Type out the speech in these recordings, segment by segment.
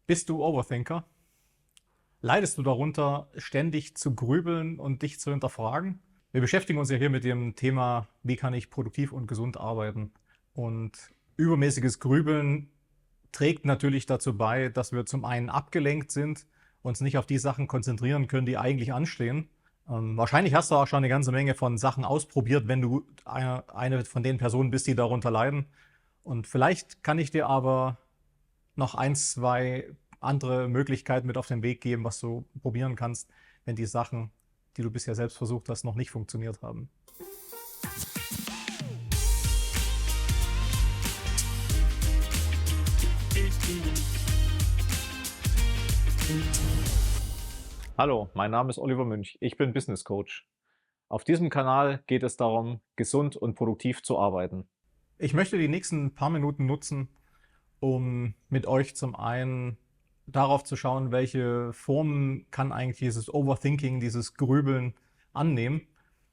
Bist du Overthinker? Leidest du darunter, ständig zu grübeln und dich zu hinterfragen? Wir beschäftigen uns ja hier mit dem Thema, wie kann ich produktiv und gesund arbeiten? Und übermäßiges Grübeln trägt natürlich dazu bei, dass wir zum einen abgelenkt sind, uns nicht auf die Sachen konzentrieren können, die eigentlich anstehen. Wahrscheinlich hast du auch schon eine ganze Menge von Sachen ausprobiert, wenn du eine von den Personen bist, die darunter leiden. Und vielleicht kann ich dir aber noch ein, zwei andere Möglichkeiten mit auf den Weg geben, was du probieren kannst, wenn die Sachen, die du bisher selbst versucht hast, noch nicht funktioniert haben. Hallo, mein Name ist Oliver Münch. Ich bin Business Coach. Auf diesem Kanal geht es darum, gesund und produktiv zu arbeiten. Ich möchte die nächsten paar Minuten nutzen, um mit euch zum einen darauf zu schauen, welche Formen kann eigentlich dieses Overthinking, dieses Grübeln annehmen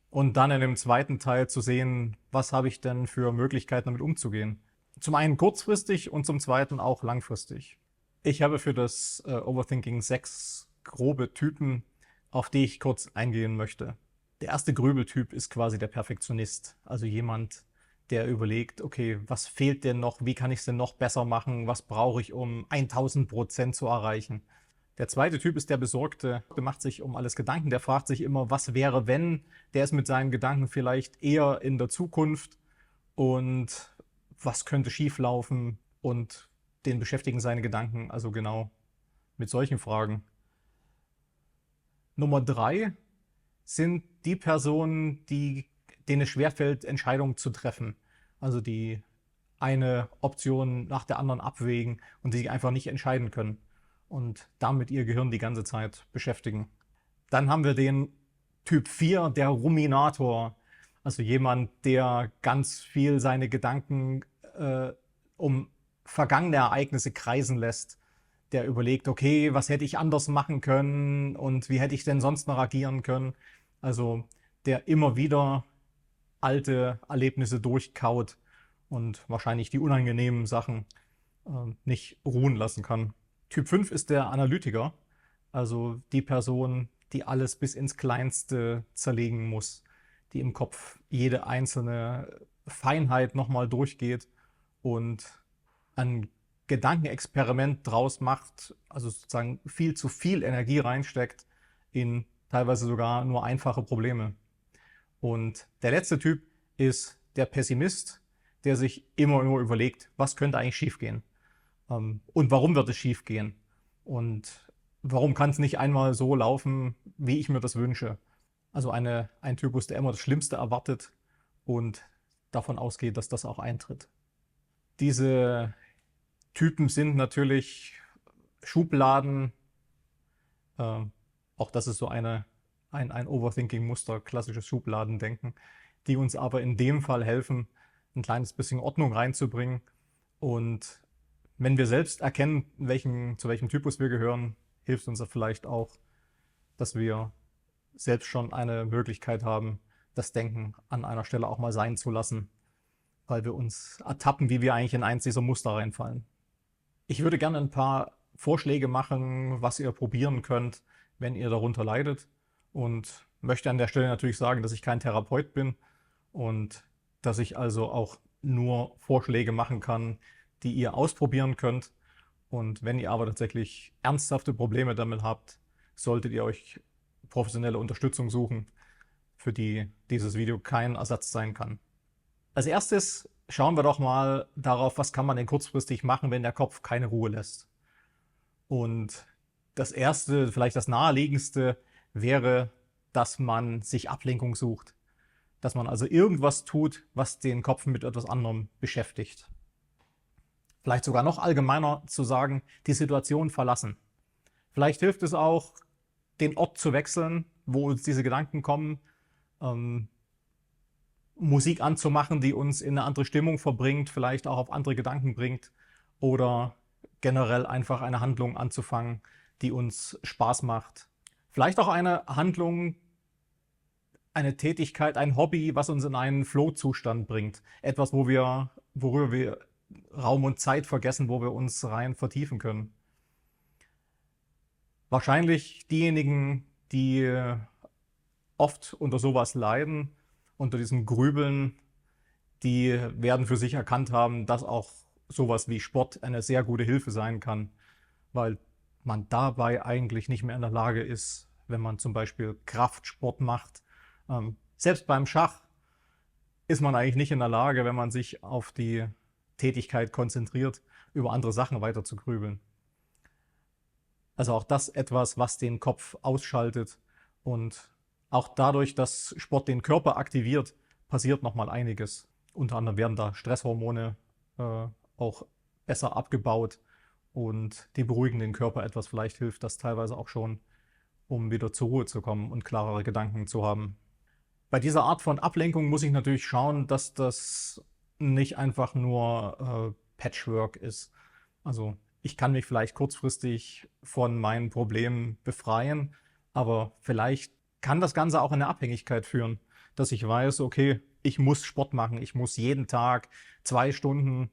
und dann in dem zweiten Teil zu sehen, was habe ich denn für Möglichkeiten damit umzugehen. Zum einen kurzfristig und zum zweiten auch langfristig. Ich habe für das Overthinking 6 grobe Typen, auf die ich kurz eingehen möchte. Der erste Grübeltyp ist quasi der Perfektionist, also jemand, der überlegt, okay, was fehlt denn noch, wie kann ich es denn noch besser machen, was brauche ich, um 1000% zu erreichen. Der zweite Typ ist der Besorgte, der macht sich um alles Gedanken, der fragt sich immer, was wäre, wenn, der ist mit seinen Gedanken vielleicht eher in der Zukunft und was könnte schieflaufen und den beschäftigen seine Gedanken also genau mit solchen Fragen. Nummer 3 sind die Personen, denen es schwerfällt, Entscheidungen zu treffen. Also die eine Option nach der anderen abwägen und die sich einfach nicht entscheiden können und damit ihr Gehirn die ganze Zeit beschäftigen. Dann haben wir den Typ 4, der Ruminator. Also jemand, der ganz viel seine Gedanken um vergangene Ereignisse kreisen lässt, der überlegt, okay, was hätte ich anders machen können und wie hätte ich denn sonst noch agieren können. Also der immer wieder alte Erlebnisse durchkaut und wahrscheinlich die unangenehmen Sachen nicht ruhen lassen kann. Typ 5 ist der Analytiker, also die Person, die alles bis ins Kleinste zerlegen muss, die im Kopf jede einzelne Feinheit nochmal durchgeht und ein Gedankenexperiment draus macht, also sozusagen viel zu viel Energie reinsteckt in teilweise sogar nur einfache Probleme. Und der letzte Typ ist der Pessimist, der sich immer nur überlegt, was könnte eigentlich schiefgehen und warum wird es schiefgehen und warum kann es nicht einmal so laufen, wie ich mir das wünsche. Also ein Typus, der immer das Schlimmste erwartet und davon ausgeht, dass das auch eintritt. Diese Typen sind natürlich Schubladen. Äh, auch das ist so ein Overthinking-Muster, klassisches Schubladendenken, die uns aber in dem Fall helfen, ein kleines bisschen Ordnung reinzubringen. Und wenn wir selbst erkennen, zu welchem Typus wir gehören, hilft uns das vielleicht auch, dass wir selbst schon eine Möglichkeit haben, das Denken an einer Stelle auch mal sein zu lassen, weil wir uns ertappen, wie wir eigentlich in eins dieser Muster reinfallen. Ich würde gerne ein paar Vorschläge machen, was ihr probieren könnt, wenn ihr darunter leidet. Und möchte an der Stelle natürlich sagen, dass ich kein Therapeut bin und dass ich also auch nur Vorschläge machen kann, die ihr ausprobieren könnt. Und wenn ihr aber tatsächlich ernsthafte Probleme damit habt, solltet ihr euch professionelle Unterstützung suchen, für die dieses Video kein Ersatz sein kann. Als erstes schauen wir doch mal darauf, was kann man denn kurzfristig machen, wenn der Kopf keine Ruhe lässt. Und das erste, vielleicht das naheliegendste, wäre, dass man sich Ablenkung sucht. Dass man also irgendwas tut, was den Kopf mit etwas anderem beschäftigt. Vielleicht sogar noch allgemeiner zu sagen, die Situation verlassen. Vielleicht hilft es auch, den Ort zu wechseln, wo uns diese Gedanken kommen, Musik anzumachen, die uns in eine andere Stimmung verbringt, vielleicht auch auf andere Gedanken bringt oder generell einfach eine Handlung anzufangen, die uns Spaß macht. Vielleicht auch eine Handlung, eine Tätigkeit, ein Hobby, was uns in einen Flow-Zustand bringt. Etwas, worüber wir Raum und Zeit vergessen, wo wir uns rein vertiefen können. Wahrscheinlich diejenigen, die oft unter sowas leiden, unter diesem Grübeln, die werden für sich erkannt haben, dass auch sowas wie Sport eine sehr gute Hilfe sein kann, weil man dabei eigentlich nicht mehr in der Lage ist, wenn man zum Beispiel Kraftsport macht. Selbst beim Schach ist man eigentlich nicht in der Lage, wenn man sich auf die Tätigkeit konzentriert, über andere Sachen weiter zu grübeln. Also auch das etwas, was den Kopf ausschaltet, und auch dadurch, dass Sport den Körper aktiviert, passiert nochmal einiges. Unter anderem werden da Stresshormone auch besser abgebaut, und die beruhigen den Körper etwas. Vielleicht hilft das teilweise auch schon, um wieder zur Ruhe zu kommen und klarere Gedanken zu haben. Bei dieser Art von Ablenkung muss ich natürlich schauen, dass das nicht einfach nur Patchwork ist. Also ich kann mich vielleicht kurzfristig von meinen Problemen befreien, aber vielleicht kann das Ganze auch in eine Abhängigkeit führen, dass ich weiß, okay, ich muss Sport machen, ich muss jeden Tag 2 Stunden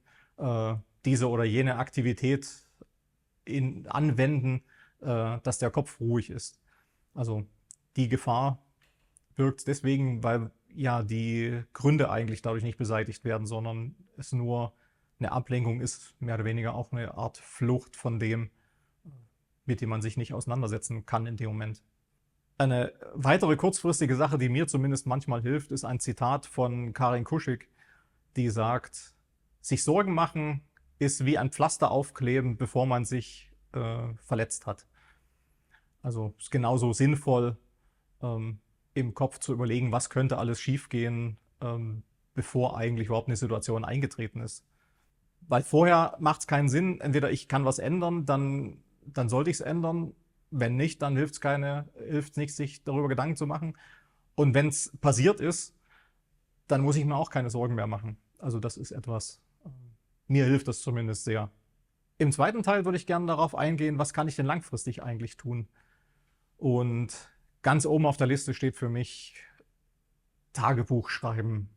diese oder jene Aktivität anwenden, dass der Kopf ruhig ist. Also die Gefahr birgt deswegen, weil ja die Gründe eigentlich dadurch nicht beseitigt werden, sondern es nur eine Ablenkung ist, mehr oder weniger auch eine Art Flucht von dem, mit dem man sich nicht auseinandersetzen kann in dem Moment. Eine weitere kurzfristige Sache, die mir zumindest manchmal hilft, ist ein Zitat von Karin Kuschig, die sagt, sich Sorgen machen ist wie ein Pflaster aufkleben, bevor man sich verletzt hat. Also ist genauso sinnvoll, im Kopf zu überlegen, was könnte alles schiefgehen, bevor eigentlich überhaupt eine Situation eingetreten ist. Weil vorher macht es keinen Sinn, entweder ich kann was ändern, dann sollte ich es ändern. Wenn nicht, dann hilft es nicht, sich darüber Gedanken zu machen. Und wenn es passiert ist, dann muss ich mir auch keine Sorgen mehr machen. Also das ist etwas, mir hilft das zumindest sehr. Im zweiten Teil würde ich gerne darauf eingehen, was kann ich denn langfristig eigentlich tun? Und ganz oben auf der Liste steht für mich Tagebuch schreiben.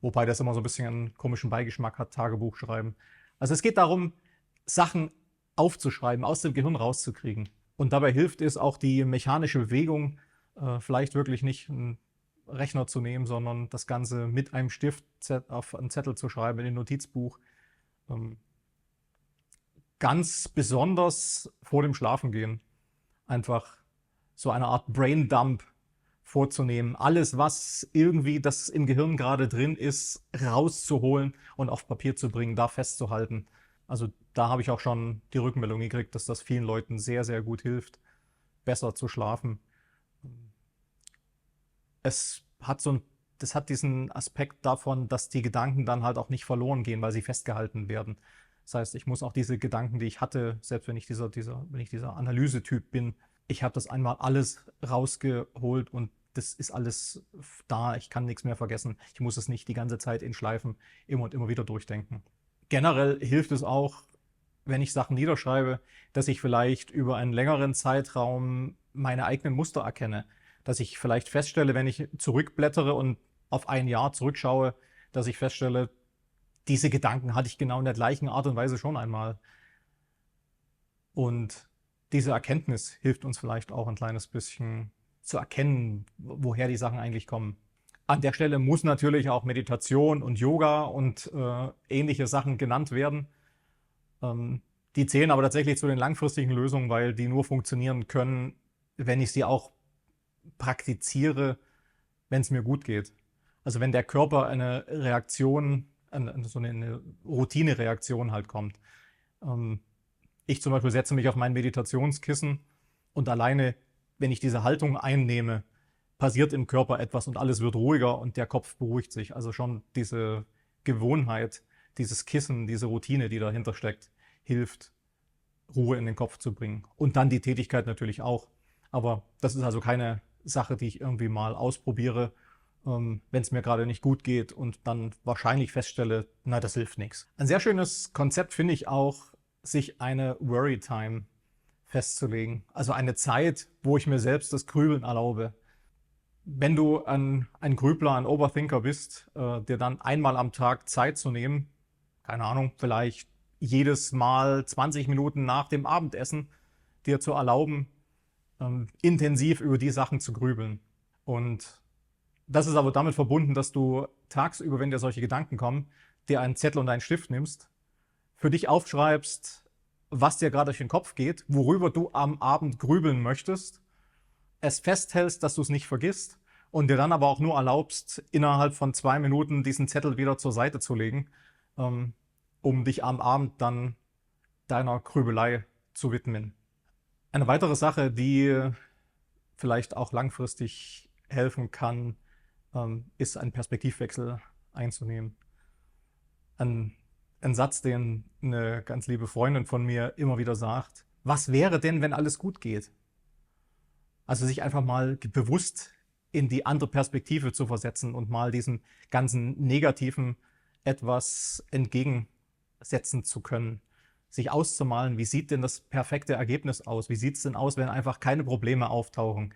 Wobei das immer so ein bisschen einen komischen Beigeschmack hat, Tagebuch schreiben. Also es geht darum, Sachen aufzuschreiben, aus dem Gehirn rauszukriegen. Und dabei hilft es auch die mechanische Bewegung, vielleicht wirklich nicht einen Rechner zu nehmen, sondern das Ganze mit einem Stift auf einen Zettel zu schreiben, in ein Notizbuch. Ganz besonders vor dem Schlafengehen einfach so eine Art Braindump vorzunehmen. Alles, was irgendwie das im Gehirn gerade drin ist, rauszuholen und auf Papier zu bringen, da festzuhalten. Also da habe ich auch schon die Rückmeldung gekriegt, dass das vielen Leuten sehr, sehr gut hilft, besser zu schlafen. Das hat diesen Aspekt davon, dass die Gedanken dann halt auch nicht verloren gehen, weil sie festgehalten werden. Das heißt, ich muss auch diese Gedanken, die ich hatte, selbst wenn ich wenn ich dieser Analysetyp bin, ich habe das einmal alles rausgeholt und das ist alles da. Ich kann nichts mehr vergessen. Ich muss es nicht die ganze Zeit in Schleifen immer und immer wieder durchdenken. Generell hilft es auch, wenn ich Sachen niederschreibe, dass ich vielleicht über einen längeren Zeitraum meine eigenen Muster erkenne. Dass ich vielleicht feststelle, wenn ich zurückblättere und auf ein Jahr zurückschaue, dass ich feststelle, diese Gedanken hatte ich genau in der gleichen Art und Weise schon einmal. Und diese Erkenntnis hilft uns vielleicht auch ein kleines bisschen zu erkennen, woher die Sachen eigentlich kommen. An der Stelle muss natürlich auch Meditation und Yoga und ähnliche Sachen genannt werden. Die zählen aber tatsächlich zu den langfristigen Lösungen, weil die nur funktionieren können, wenn ich sie auch praktiziere, wenn es mir gut geht. Also wenn der Körper eine Reaktion, so eine Routinereaktion halt kommt. Ich zum Beispiel setze mich auf mein Meditationskissen und alleine, wenn ich diese Haltung einnehme, passiert im Körper etwas und alles wird ruhiger und der Kopf beruhigt sich. Also schon diese Gewohnheit, dieses Kissen, diese Routine, die dahinter steckt, hilft, Ruhe in den Kopf zu bringen. Und dann die Tätigkeit natürlich auch. Aber das ist also keine Sache, die ich irgendwie mal ausprobiere, wenn es mir gerade nicht gut geht und dann wahrscheinlich feststelle, na, das hilft nichts. Ein sehr schönes Konzept finde ich auch, sich eine Worry-Time festzulegen. Also eine Zeit, wo ich mir selbst das Grübeln erlaube. Wenn du ein Grübler, ein Overthinker bist, dir dann einmal am Tag Zeit zu nehmen, keine Ahnung, vielleicht jedes Mal 20 Minuten nach dem Abendessen, dir zu erlauben, intensiv über die Sachen zu grübeln. Und das ist aber damit verbunden, dass du tagsüber, wenn dir solche Gedanken kommen, dir einen Zettel und einen Stift nimmst, für dich aufschreibst, was dir gerade durch den Kopf geht, worüber du am Abend grübeln möchtest, es festhältst, dass du es nicht vergisst und dir dann aber auch nur erlaubst, innerhalb von 2 Minuten diesen Zettel wieder zur Seite zu legen, um dich am Abend dann deiner Grübelei zu widmen. Eine weitere Sache, die vielleicht auch langfristig helfen kann, ist einen Perspektivwechsel einzunehmen. Ein Satz, den eine ganz liebe Freundin von mir immer wieder sagt: Was wäre denn, wenn alles gut geht? Also sich einfach mal bewusst in die andere Perspektive zu versetzen und mal diesem ganzen Negativen etwas entgegensetzen zu können. Sich auszumalen, wie sieht denn das perfekte Ergebnis aus? Wie sieht es denn aus, wenn einfach keine Probleme auftauchen?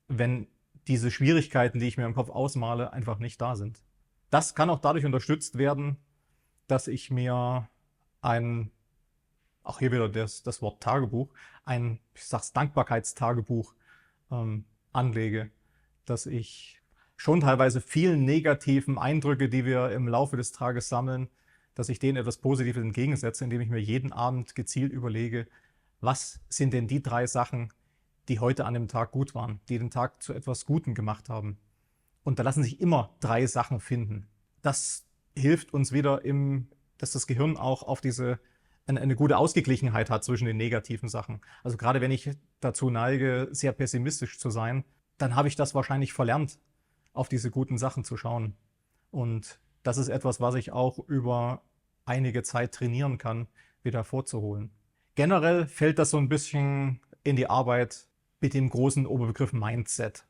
Wenn diese Schwierigkeiten, die ich mir im Kopf ausmale, einfach nicht da sind. Das kann auch dadurch unterstützt werden, dass ich mir auch hier wieder das Wort Tagebuch, ich sag's, Dankbarkeitstagebuch anlege, dass ich schon teilweise vielen negativen Eindrücke, die wir im Laufe des Tages sammeln, dass ich denen etwas Positives entgegensetze, indem ich mir jeden Abend gezielt überlege, was sind denn die 3 Sachen, die heute an dem Tag gut waren, die den Tag zu etwas Gutem gemacht haben. Und da lassen sich immer 3 Sachen finden. Das hilft uns wieder, dass das Gehirn auch auf eine gute Ausgeglichenheit hat zwischen den negativen Sachen. Also gerade wenn ich dazu neige, sehr pessimistisch zu sein, dann habe ich das wahrscheinlich verlernt, auf diese guten Sachen zu schauen. Und das ist etwas, was ich auch über einige Zeit trainieren kann, wieder vorzuholen. Generell fällt das so ein bisschen in die Arbeit mit dem großen Oberbegriff Mindset.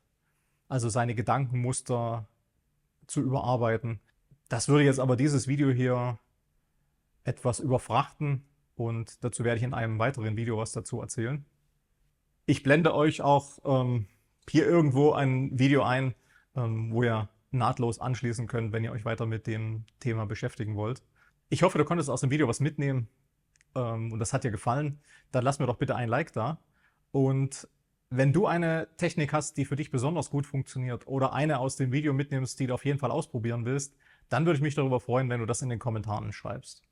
Also seine Gedankenmuster zu überarbeiten. Das würde jetzt aber dieses Video hier etwas überfrachten und dazu werde ich in einem weiteren Video was dazu erzählen. Ich blende euch auch hier irgendwo ein Video ein, wo ihr nahtlos anschließen könnt, wenn ihr euch weiter mit dem Thema beschäftigen wollt. Ich hoffe, du konntest aus dem Video was mitnehmen und das hat dir gefallen. Dann lass mir doch bitte ein Like da. Und wenn du eine Technik hast, die für dich besonders gut funktioniert oder eine aus dem Video mitnimmst, die du auf jeden Fall ausprobieren willst, dann würde ich mich darüber freuen, wenn du das in den Kommentaren schreibst.